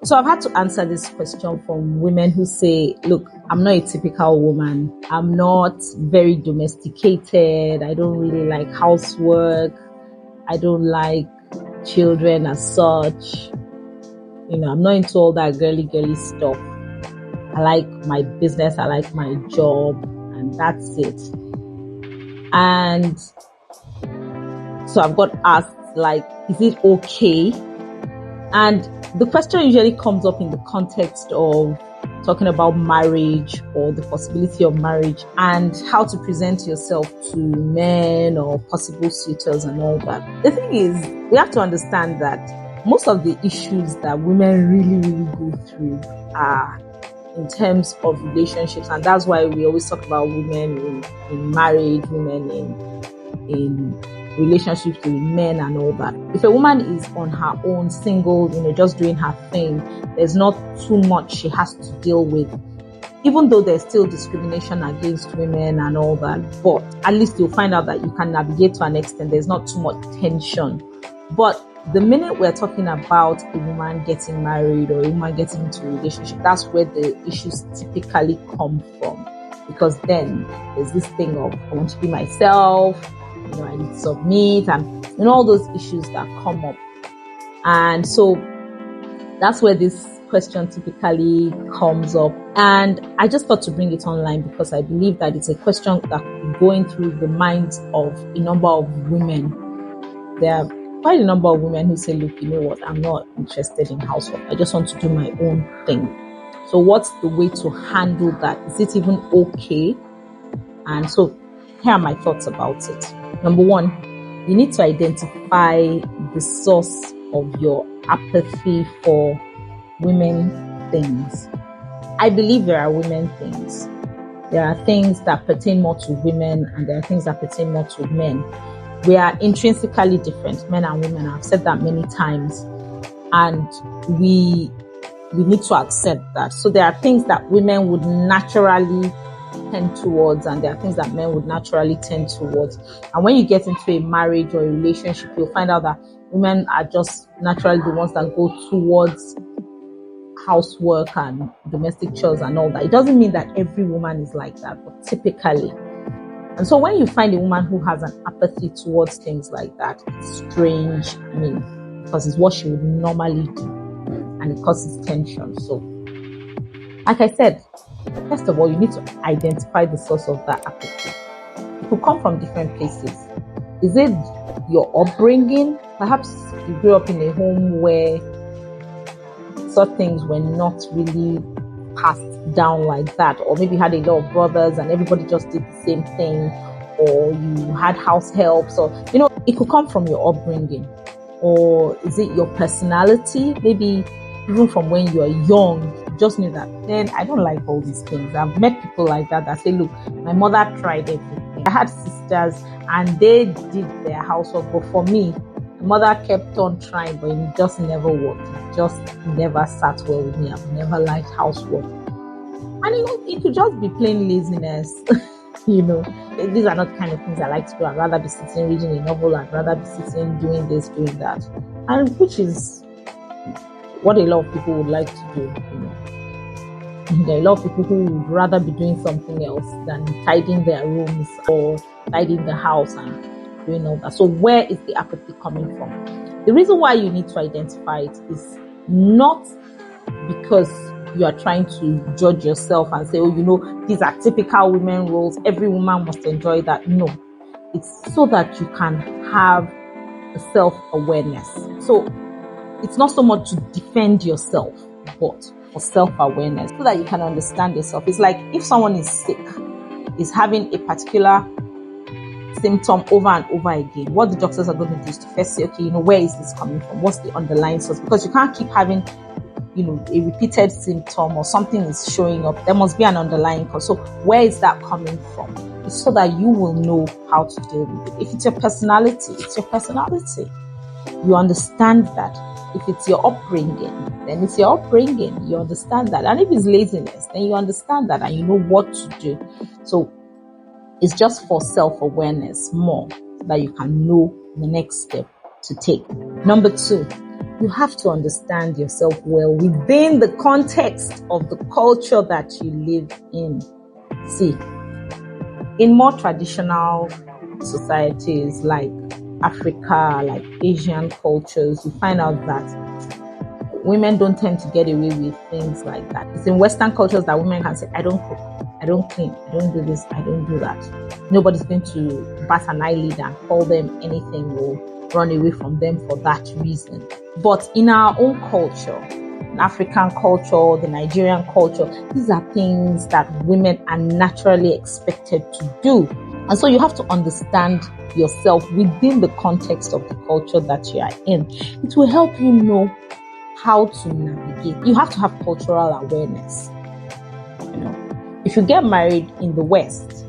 So I've had to answer this question from women who say, look, I'm not a typical woman. I'm not very domesticated. I don't really like housework. I don't like children as such. I'm not into all that girly stuff. I like my business. I like my job, and that's it. And so I've got asked, is it okay? And the question usually comes up in the context of talking about marriage or the possibility of marriage and how to present yourself to men or possible suitors and all that. The thing is, we have to understand that most of the issues that women really go through are in terms of relationships, and that's why we always talk about women in marriage, women in relationships with men and all that. If a woman is on her own, single, just doing her thing, there's not too much she has to deal with, even though there's still discrimination against women and all that. But at least you'll find out that you can navigate to an extent. There's not too much tension. But the minute we're talking about a woman getting married or a woman getting into a relationship, that's where the issues typically come from. Because then there's this thing of, I want to be myself, I need to submit, and all those issues that come up. And so that's where this question typically comes up. And I just thought to bring it online because I believe that it's a question that could be going through the minds of a number of women. There are quite a number of women who say, look, you know what, I'm not interested in housework. I just want to do my own thing. So what's the way to handle that? Is it even okay? And so here are my thoughts about it. Number one, you need to identify the source of your apathy for women things. I believe there are women things. There are things that pertain more to women and there are things that pertain more to men. We are intrinsically different, men and women. I've said that many times. And we need to accept that. So there are things that women would naturally tend towards and there are things that men would naturally tend towards. And when you get into a marriage or a relationship, you'll find out that women are just naturally the ones that go towards housework and domestic chores and all that. It doesn't mean that every woman is like that, but typically. And so when you find a woman who has an apathy towards things like that, it's strange. Because it's what she would normally do and it causes tension. So, like I said, first of all, you need to identify the source of that apathy. It could come from different places. Is it your upbringing? Perhaps you grew up in a home where such things were not really passed down like that, or maybe you had a lot of brothers and everybody just did the same thing, or you had house helps, or it could come from your upbringing. Or is it your personality? Maybe even from when you are young, you just knew that, then I don't like all these things. I've met people like that say, look, my mother tried everything. I had sisters and they did their housework, but for me, my mother kept on trying, but it just never worked. It just never sat well with me. I've never liked housework. And it could just be plain laziness. These are not the kind of things I like to do. I'd rather be sitting reading a novel. I'd rather be sitting doing this, doing that. And which is what a lot of people would like to do. There are a lot of people who would rather be doing something else than tidying their rooms or tidying the house and doing all that. So where is the apathy coming from? The reason why you need to identify it is not because you are trying to judge yourself and say, these are typical women roles. Every woman must enjoy that. No, it's so that you can have a self-awareness. So it's not so much to defend yourself, but for self-awareness so that you can understand yourself. It's like if someone is sick, is having a particular symptom over and over again, what the doctors are going to do is to first say, okay, where is this coming from? What's the underlying source? Because you can't keep having a repeated symptom or something is showing up. There must be an underlying cause. So where is that coming from? It's so that you will know how to deal with it. If it's your personality, it's your personality. You understand that. If it's your upbringing, then it's your upbringing. You understand that. And if it's laziness, then you understand that and you know what to do. So it's just for self-awareness more so that you can know the next step to take. Number 2, you have to understand yourself well within the context of the culture that you live in. See, in more traditional societies like Africa, like Asian cultures, you find out that women don't tend to get away with things like that. It's in Western cultures that women can say, I don't cook, I don't clean, I don't do this, I don't do that. Nobody's going to bat an eyelid and call them anything or run away from them for that reason. But in our own culture, in African culture, the Nigerian culture, these are things that women are naturally expected to do. And so you have to understand yourself within the context of the culture that you are in. It will help you know how to navigate. You have to have cultural awareness. If you get married in the West,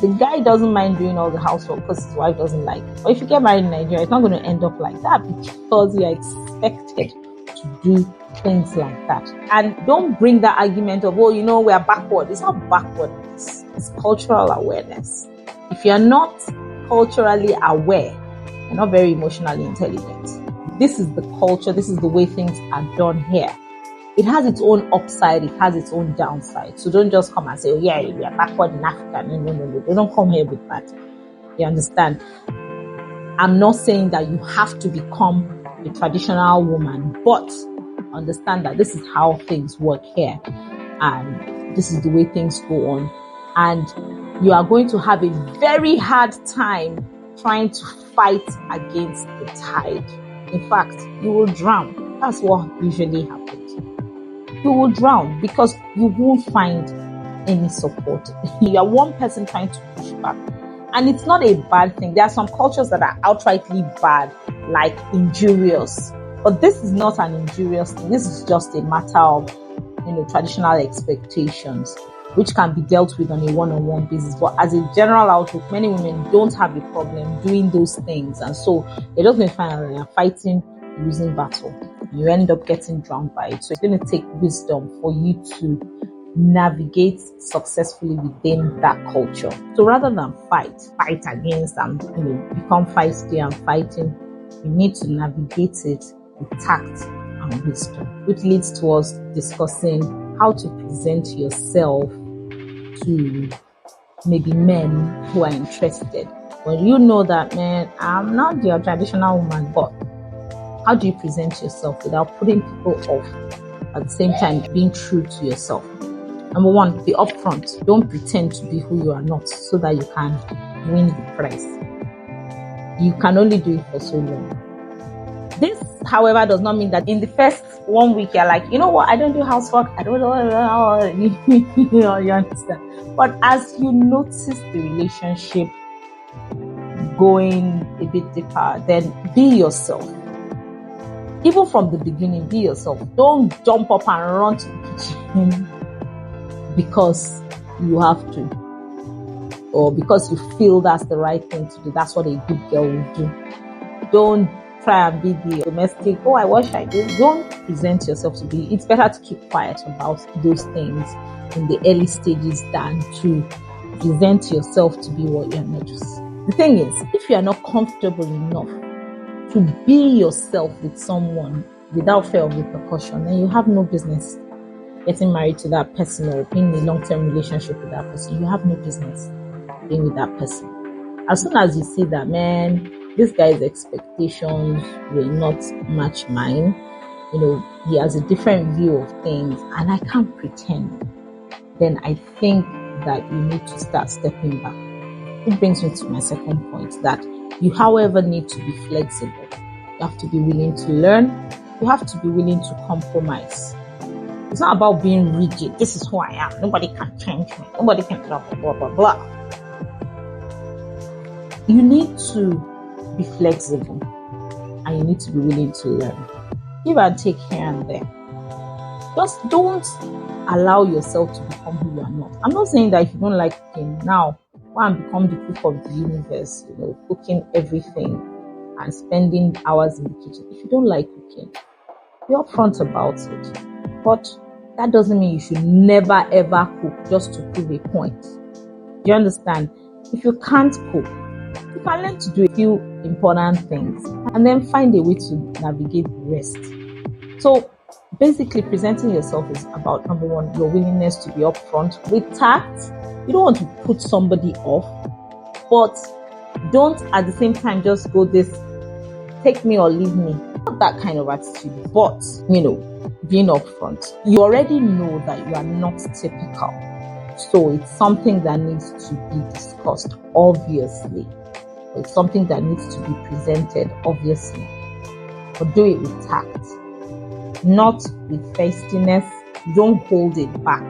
the guy doesn't mind doing all the housework because his wife doesn't like it. But if you get married in Nigeria, it's not going to end up like that because you are expected to do things like that. And don't bring that argument of, we are backward. It's not backwardness. It's cultural awareness. If you're not culturally aware, you're not very emotionally intelligent. This is the culture. This is the way things are done here. It has its own upside. It has its own downside. So don't just come and say, we are backward in Africa. No. They don't come here with that. You understand? I'm not saying that you have to become a traditional woman, but understand that this is how things work here. And this is the way things go on. And you are going to have a very hard time trying to fight against the tide. In fact, you will drown. That's what usually happens. You will drown because you won't find any support. You are one person trying to push back. And it's not a bad thing. There are some cultures that are outrightly bad, like injurious. But this is not an injurious thing. This is just a matter of, traditional expectations, which can be dealt with on a one-on-one basis. But as a general outlook, many women don't have a problem doing those things. And so they're just going to find out that they're fighting losing battle. You end up getting drowned by it. So it's going to take wisdom for you to navigate successfully within that culture. So rather than fight against and become feisty and fighting, you need to navigate it with tact and wisdom, which leads to us discussing how to present yourself to maybe men who are interested. Well, you know that, man, I'm not your traditional woman, but how do you present yourself without putting people off, at the same time being true to yourself? Number one, be upfront. Don't pretend to be who you are not so that you can win the prize. You can only do it for so long. This, however, does not mean that in the first 1 week you're like, you know what, I don't do housework, I don't know, you understand. But as you notice the relationship going a bit deeper, then be yourself. Even from the beginning, be yourself. Don't jump up and run to the kitchen because you have to, or because you feel that's the right thing to do. That's what a good girl will do. Don't try and be the domestic, I wash, I do. Don't present yourself to be. It's better to keep quiet about those things in the early stages than to present yourself to be what you're not. The thing is, if you are not comfortable enough to be yourself with someone without fear of repercussion, then you have no business getting married to that person or being in a long-term relationship with that person. You have no business being with that person. As soon as you see that, man, this guy's expectations will not match mine, he has a different view of things and I can't pretend, then I think that you need to start stepping back. It brings me to my second point, that you, however, need to be flexible. You have to be willing to learn. You have to be willing to compromise. It's not about being rigid. This is who I am. Nobody can change me. Nobody can blah, blah, blah, blah. You need to be flexible and you need to be willing to learn. Give and take here and there. Just don't allow yourself to become who you are not. I'm not saying that if you don't like cooking now, go and become the cook of the universe, cooking everything and spending hours in the kitchen. If you don't like cooking, be upfront about it. But that doesn't mean you should never ever cook just to prove a point. Do you understand? If you can't cook, you can learn to do it. If you important things, and then find a way to navigate the rest. So basically, presenting yourself is about, number one, your willingness to be upfront with tact. You don't want to put somebody off, but don't at the same time just go this take me or leave me. Not that kind of attitude, but being upfront. You already know that you are not typical. So it's something that needs to be discussed, obviously. It's something that needs to be presented, obviously. But do it with tact, not with feistiness. Don't hold it back.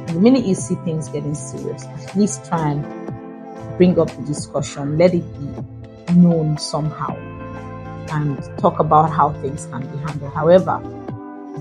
The minute you see things getting serious, at least try and bring up the discussion. Let it be known somehow and talk about how things can be handled. However,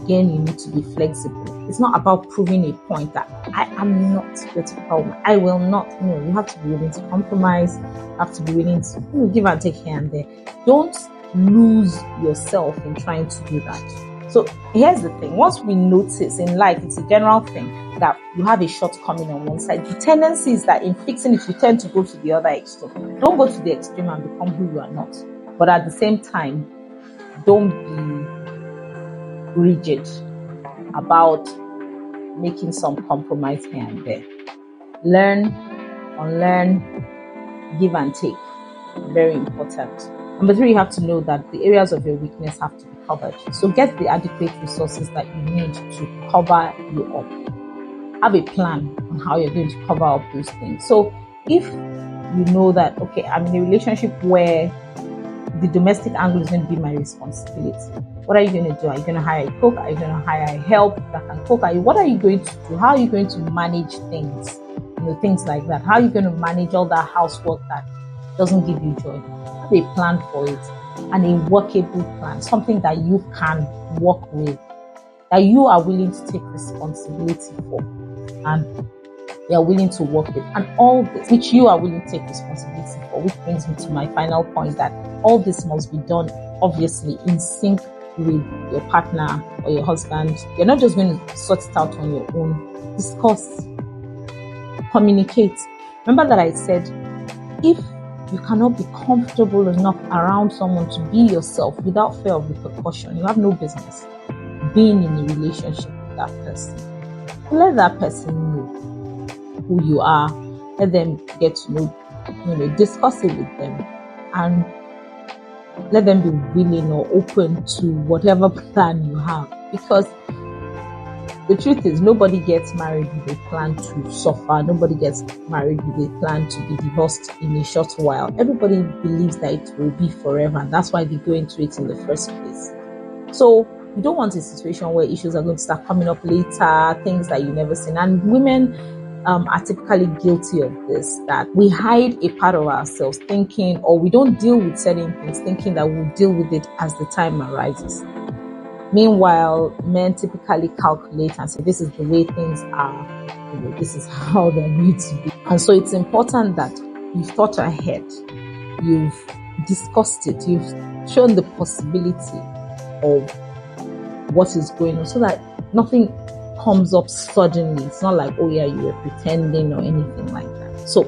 again, you need to be flexible. It's not about proving a point that I am not your typical woman. I will not. No, you have to be willing to compromise. You have to be willing to give and take here and there. Don't lose yourself in trying to do that. So here's the thing. Once we notice in life, it's a general thing that you have a shortcoming on one side. The tendency is that in fixing it, you tend to go to the other extreme. Don't go to the extreme and become who you are not. But at the same time, don't be rigid about making some compromise here and there. Learn, unlearn, give and take. Very important. Number 3, you have to know that the areas of your weakness have to be covered. So get the adequate resources that you need to cover you up. Have a plan on how you're going to cover up those things. So if you know that, okay, I'm in a relationship where the domestic angle is going to be my responsibility, what are you going to do? Are you going to hire a cook? Are you going to hire a help that can cook? What are you going to do? How are you going to manage things? Things like that. How are you going to manage all that housework that doesn't give you joy? Have a plan for it, and a workable plan, something that you can work with, that you are willing to take responsibility for, and you are willing to work with. And all this, which you are willing to take responsibility for, which brings me to my final point, that all this must be done, obviously, in sync with your partner or your husband. You're not just going to sort it out on your own. Discuss, communicate. Remember that I said, if you cannot be comfortable enough around someone to be yourself without fear of repercussion, you have no business being in a relationship with that person. Let that person know who you are. Let them get to know, discuss it with them, and let them be willing or open to whatever plan you have. Because the truth is, nobody gets married with a plan to suffer. Nobody gets married with a plan to be divorced in a short while. Everybody believes that it will be forever, and that's why they go into it in the first place. So you don't want a situation where issues are going to start coming up later, things that you never seen. And women are typically guilty of this, that we hide a part of ourselves thinking, or we don't deal with certain things thinking that we'll deal with it as the time arises. Meanwhile, men typically calculate and say, this is the way things are, this is how they need to be. And so it's important that you've thought ahead, you've discussed it, you've shown the possibility of what is going on, so that nothing comes up suddenly. It's not like, oh yeah, you were pretending or anything like that. So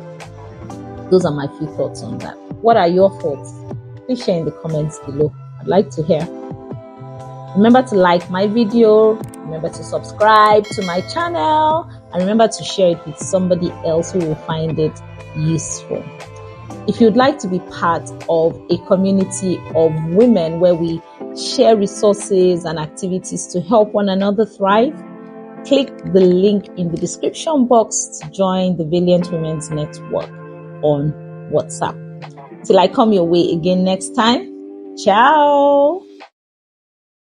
those are my few thoughts on that. What are your thoughts? Please share in the comments below. I'd like to hear. Remember to like my video, remember to subscribe to my channel, and remember to share it with somebody else who will find it useful. If you'd like to be part of a community of women where we share resources and activities to help one another thrive, click the link in the description box to join the Valiant Women's Network on WhatsApp. Till I come your way again next time, ciao!